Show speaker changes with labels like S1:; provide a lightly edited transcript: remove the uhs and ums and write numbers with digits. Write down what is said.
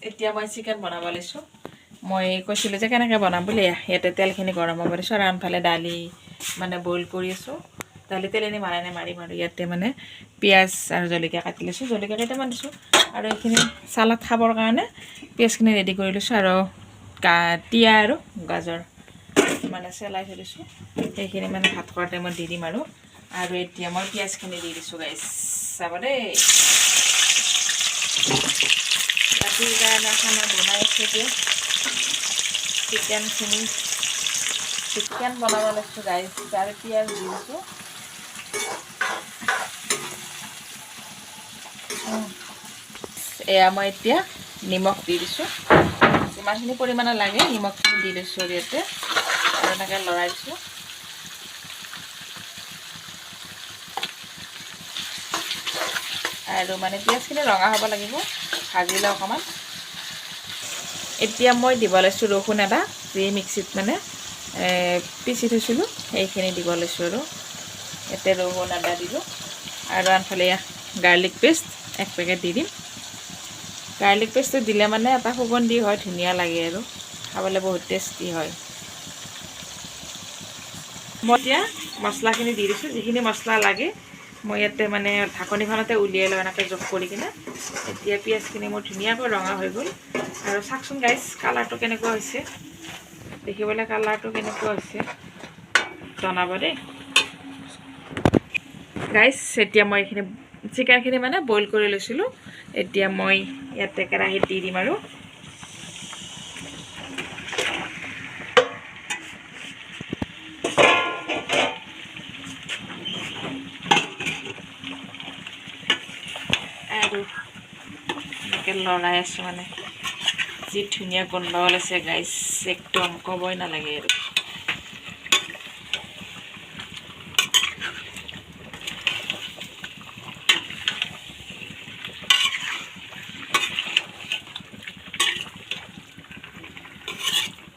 S1: এতিয়া মই চিকেন বনাব লৈছোঁ মই কৈছিলোঁ যে কেনেকৈ বনাম বুলি ইয়াতে তেলখিনি গৰম হ'ব দিছোঁ আৰু আনফালে দালি মানে বইল কৰি আছোঁ দালি তেলেনি মাৰাই মাৰিম আৰু ইয়াতে মানে পিঁয়াজ আৰু জলকীয়া কাটি লৈছোঁ জলকীয়া কেইটামান দিছোঁ আৰু এইখিনি চালাড খাবৰ কাৰণে পিঁয়াজখিনি ৰেডি কৰি লৈছোঁ আৰু তিয়ঁহ আৰু গাজৰ মানে চেলাই থৈ দিছোঁ সেইখিনি মানে ভাত খোৱাৰ টাইমত দি দিম আৰু এতিয়া মই পিঁয়াজখিনি দি দিছোঁ গাইছ চাব দেই ৰাতিৰ কাৰণে খানা বনাই আছোঁ এতিয়া চিকেন বনাব লৈছোঁ গাইছ আৰু পিঁয়াজ দি দিছোঁ এয়া মই এতিয়া নিমখ দি দিছোঁ যিমানখিনি পৰিমাণৰ লাগে নিমখখিনি দি লৈছোঁ আৰু ইয়াতে আৰু এনেকৈ লৰাই দিছোঁ আৰু মানে পিঁয়াজখিনি ৰঙা হ'ব লাগিব ভাজিলে অকণমান এতিয়া মই দিব লৈছোঁ ৰহুন আদা যি মিক্সিত মানে পিচি থৈছিলোঁ সেইখিনি দিব লৈছোঁ আৰু ইয়াতে ৰহুন আদা দিলোঁ আৰু আনফালে গাৰ্লিক পেষ্ট 1 পেকেট দি দিম গাৰ্লিক পেষ্টটো দিলে মানে এটা সুগন্ধি হয় ধুনীয়া লাগে আৰু খাবলৈ বহুত টেষ্টি হয় মই এতিয়া মছলাখিনি দি দিছোঁ যিখিনি মছলা লাগে মই ইয়াতে মানে ঢাকনিখনতে উলিয়াই লওঁ এনেকৈ জোখ কৰি কিনে এতিয়া পিঁয়াজখিনি মোৰ ধুনীয়াকৈ ৰঙা হৈ গ'ল আৰু চাওকচোন গাইছ কালাৰটো কেনেকুৱা হৈছে দেখিবলৈ কালাৰটো কেনেকুৱা হৈছে জনাব দেই গাইছ এতিয়া মই এইখিনি চিকেনখিনি মানে বইল কৰি লৈছিলোঁ এতিয়া মই ইয়াতে কেৰাহীত দি দিম আৰু এনেকৈ লৰাই আছোঁ মানে যি ধুনীয়া গোন্ধ ওলাইছে গাইছ একদম ক'বই নালাগে আৰু